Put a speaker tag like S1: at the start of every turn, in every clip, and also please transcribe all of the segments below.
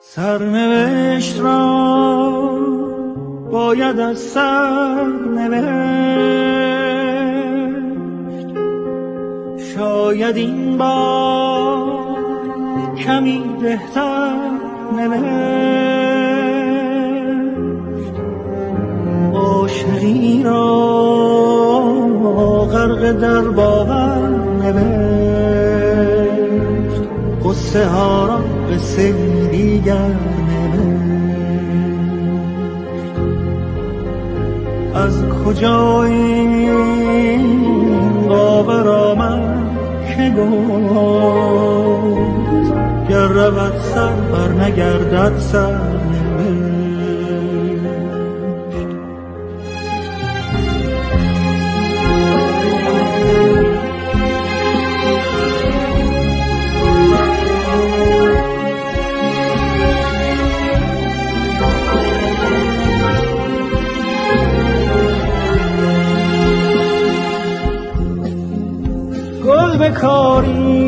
S1: سرنوشت را باید از سر نوشت، شاید این بار کمی بهتر نوشت. عاشقی را غرق در باور نوشت، قصه ها را قصه دیگر نوشت. از کجا این باور آمد که گفت گر رود سر بر نگردد سر نوشت. گل بکاری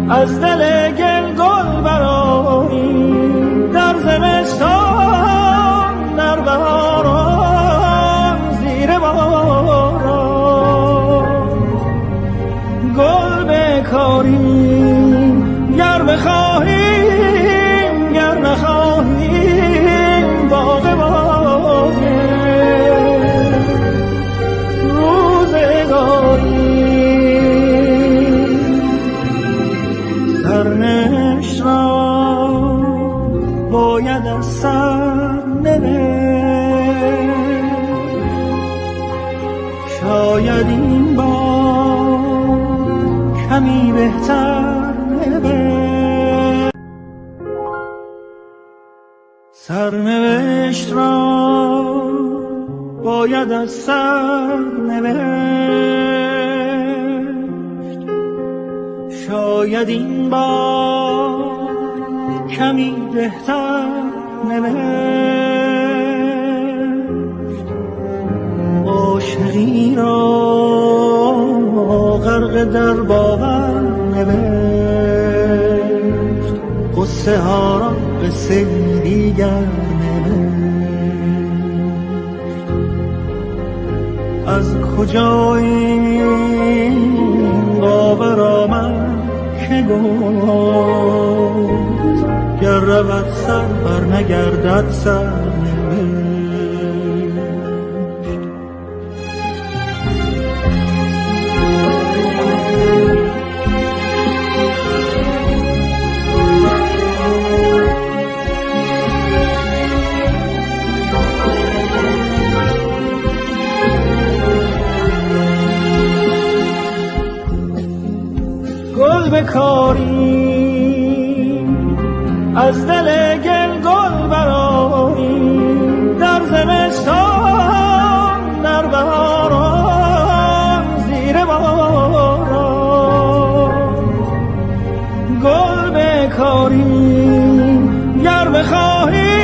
S1: از دل گل گل برآری، در زمستان در بهاران زیر باران. گل بکاری گر بخواهیم گر نخواهیم باغ باغه روزگاری. سرنوشت را باید از سر نوشت، شاید این بار کمی بهتر نوشت. سرنوشت را باید از سر نوشت، شاید این بار کمی بهتر نوشت. عاشقی را غرق در باور نوشت، قصه ها را قصه دیگر نوشت. از کجا این باور آمد که گفت گر رود سر بر نگردد سر نوشت. گل بکاری از دل گل گل برآری، در زمستان در بهاران زیر باران. گل بکاری گر بخواهی